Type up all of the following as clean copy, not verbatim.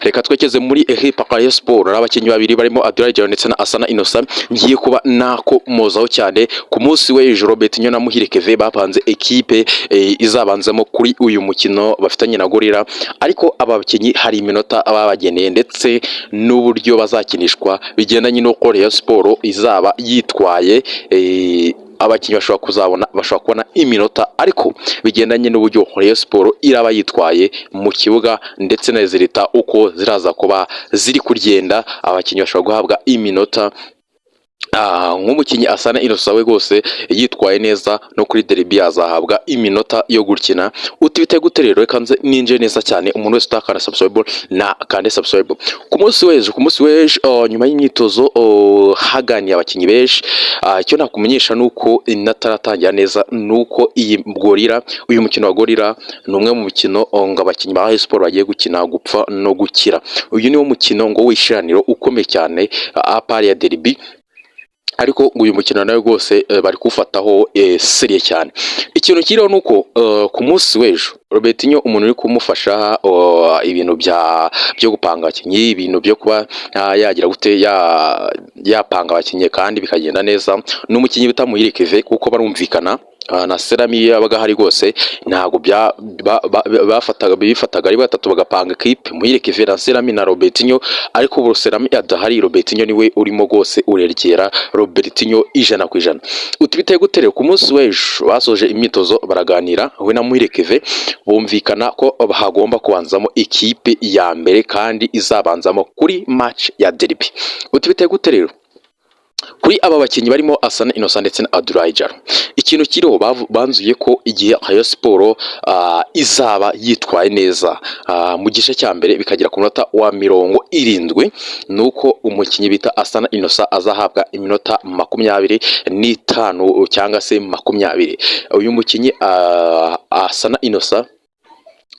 reka twekeze muri equipe ya Sport abakinnyi babiri barimo Abdoulaye Diallo ndetse na Asana Innocent ngiye kuba nako mozaho cyane ku munsi w'ejo. Robertinho na Muhire Kevin bapanze equipe izabanzamo kuri uyu mukino bafitanye na Gorilla, ariko aba bakinnyi hari iminota babageneye ndetse n'uburyo bazakinishwa bigendanye no Rayon Sport izaba yitwaye. Abakinnyi bashobora kubona iminota, ariko bigendanye n'uburyo Rayon Sport iraba yitwaye mu kibuga ndetse na zirita uko ziraza kuba ziri kugenda, abakinnyi bashobora guhabwa iminota. Nk'umukinnyi Asana Innocent we rwose yitwaye neza no kuri derby azahabwa iminota yo gukina. Utibite gute rero? Reka nze ninje neza cyane, umuntu wese utakana subscribe na kande subscribe. Ku munsi w'ejo nyuma y'imyitozo haganiye abakinnyi benshi, icyo nakumenyesha nuko inataratangira neza nuko iyi Gorilla, uyu mukino wa Gorilla ni umwe mu mukino ngo abakinnyi ba Rayon Sport bagiye gukina gupfa no gukira. Uyu ni wo mukino ngo wishiraniro ukomeye cyane apart ya derby, ariko uyu mukino nawe rwose bari kufataho seriye cyane. Ikintu kiriho nuko ku munsi w'ejo Robertinho umuntu uri kumufasha ibintu byo gupanga abakinnyi, ibintu byo kuba yagira gute yapanga abakinnyi kandi bikagenda neza, n'umukinnyi bita Muhire Kevin kuko barumvikana na Serami yabaga hari rwose ntago bifataga ari batatu bagapanga equipe Muhire Kevin na Serami na Robertinho, ariko ubu Serami adahari Robertinho niwe urimo rwose urerekera Robertinho ijana ku ijana. Utibite guterera ku munsi w'ejo basoje imyitozo baraganira we na Muhire Kevin, bumvikana ko hagomba kubanzamo equipe ya mbere kandi izabanzamo kuri match ya derby. Utibite guterera kuri aba bakinnyi barimo Asana Innocent ndetse na Abdoulaye Diallo, ikintu kiriho banzuye ko igihe Rayon Sport izaba yitwaye neza mu gice cya mbere bikagera ku munota wa 70, nuko umukinnyi bita Asana Innocent azahabwa iminota 25 cyangwa se 20. Uyu mukinnyi Asana Innocent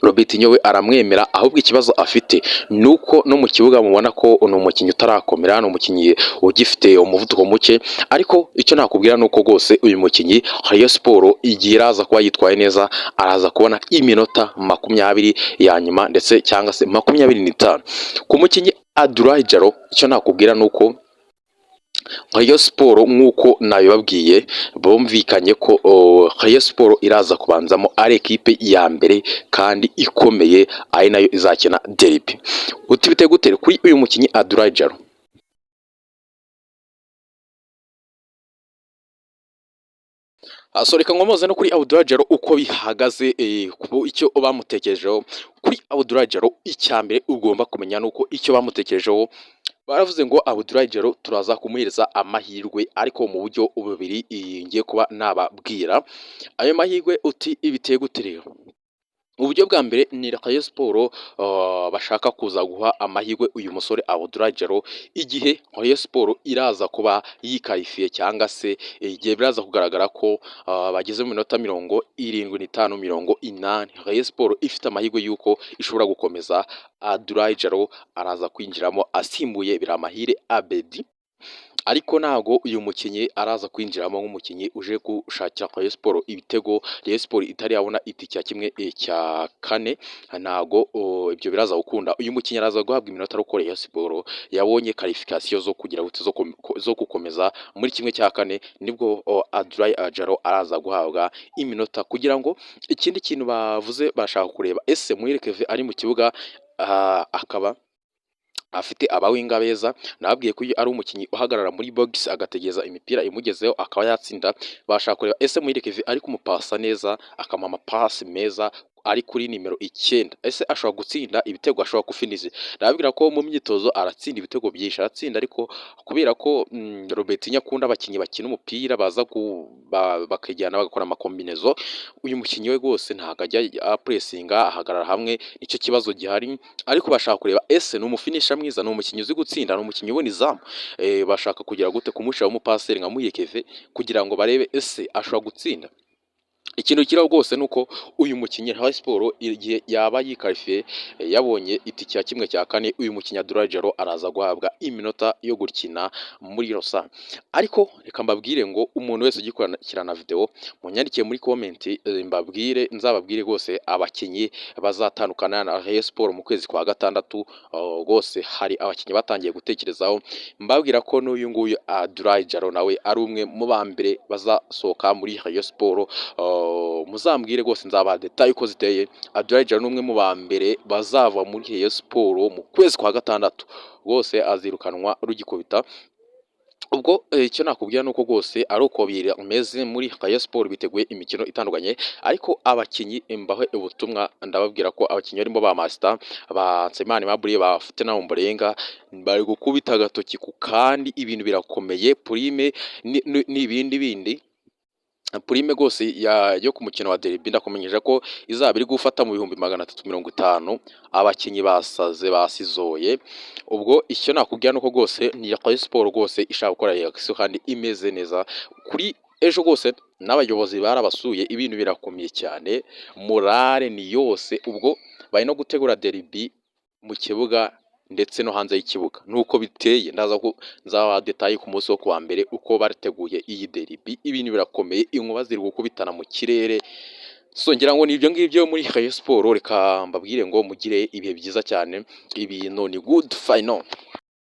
Robertinho we aramwemera, ahubwo ikibazo afite nuko no mu kibuga mubona ko ni umukinnyi utarakomera, ni umukinnyi ugifite umuvuduko muke, ariko icyo nakubwira nuko rwose uyu mukinnyi Rayon Sport igihe iraza kuba yitwaye neza araza kubona iminota 20 ya nyuma ndetse cyangwa se 25. Ku mukinnyi Abdoulaye Diallo icyo nakubwira nuko Rayon Sport nk'uko nabibabwiye bumvikanye ko Rayon Sport iraza kubanzamo ari equipe ya mbere kandi ikomeye, ari nayo izakina derby. Utibite gute kuri uyu mukinnyi Abdoulaye Diallo? Reka nkomoze no kuri Abdoulaye Diallo uko bihagaze, icyo bamutekerejeho kuri Abdoulaye Diallo. Icyambere ugomba kumenya nuko icyo bamutekerejeho baravuze ngo Abdoulaye Diallo turaza kumuhereza amahirwe, ariko mu buryo bubiri ngiye kuba nababwira. Ayo mahirwe uti ibiteye gute rero? Uburyo bwa mbere ni Rayon Sport bashaka kuza guha amahirwe uyu musore Abdoulaye Diallo igihe Rayon Sport iraza kuba yikarifiye, cyangwa se igihe biraza kugaragara ko bageze mu minota 75-80, Rayon Sport ifite amahirwe yuko ishobora gukomeza. Abdoulaye Diallo araza kwinjiramo asimbuye Biramahire Abedi, ariko ntago uyu mukinnyi araza kwinjiramo nk'umukinnyi uje gushakira Rayon Sport ibitego. Rayon Sport itari yabona itike ya kimwe cya kane, ntago ibyo biraza gukunda. Uyu mukinnyi araza guhabwa iminota ariko Rayon Sport yabonye qualification zo kugira gute zo gukomeza muri kimwe cya kane, nibwo Abdoulaye Diallo araza guhabwa iminota kugira ngo ikindi kintu bavuze bashaka kureba ese Muhire Kevin ari mu kibuga akaba afite abawinga beza. Nababwiye ko ari umukinnyi uhagarara muri box agategeza imipira imugezeho akaba yatsinda. Bashaka kureba ese Muhire Kevin ari kumupasa neza, akamama amapasi meza ari kuri nimero 9, ese ashobora gutsinda ibitego, ashobora gufiniza. Nababwira ko mu myitozo aratsinda ibitego byinshi, aratsinda, ariko kubera ko Robertinho akunda abakinnyi bakina umupira baza bakajyana bagakora amakombinezo, uyu mukinnyi we rwose ntago ajya pressinga, ahagarara hamwe, nicyo kibazo gihari. Ariko bashaka kureba ese ni umufinisha mwiza, ni umukinnyi uzi gutsinda, ni umukinnyi ubona izamu. Bashaka kugira gute kumushiraho umupaseri nka Muhire Kevin kugira ngo barebe ese ashobora gutsinda. ikintu kiriho rwose ni uko uyu mukinnyi Rayon Sports igihe yaba yikarifiye yabonye itike ya kimwe cya kane, uyu mukinnyi Abdoulaye Diallo araza guhabwa iminota yo gukina muri rusange. Ariko reka mbabwire ngo umuntu wese ugikurikirana video munyandikiye muri comment, nzababwire rwose abakinnyi bazatandukana na Rayon Sports mu kwezi kwa gatandatu. Rwose hari abakinnyi batangiye gutekerezaho, mbabwira ko n'uyu nguyu Abdoulaye Diallo nawe ari umwe mu ba mbere bazasohoka muri Rayon Sports. Muzambwire rwose nzabaha detaye uko ziteye. Abdoulaye Diallo ni umwe mu ba mbere bazava muri Rayon Sports mu kwezi kwa gatandatu, rwose azirukanwa rugikubita. Ubwo icyo nakubwira nuko rwose ari uko bimeze muri Rayon Sports, biteguye imikino itandukanye. Ariko abakinnyi mbahe ubutumwa, ndababwira ko abakinnyi barimo ba Master, ba Nsabimana Aimable, ba Fitina Ombolenga bari gukubita agatoki ku kandi, ibintu birakomeye. Prime n'ibindi bindi, Prime rwose yo ku mukino wa derby ndakumenyesha ko izaba iri gufata mu 350. Abakinnyi basaze basizoye. Ubwo icyo nakubwira nuko rwose ni Rayon Sports rwose ishaka gukora reaction kandi imeze neza. Kuri ejo rwose n'abayobozi barabasuye, ibintu birakomeye cyane, morale ni yose. Ubwo bari no gutegura derby mu kibuga ndetse no hanze y'ikibuga, nuko biteye. Nzabaha detaye ku munsi wo kuwa mbere uko bateguye iyi derby. Ibintu birakomeye, inkuba ziri gukubitana mu kirere. So ngira ngo nibyo ngibyo muri Rayon Sports. Reka mbabwire ngo mugire ibihe byiza cyane, ibintu ni good final.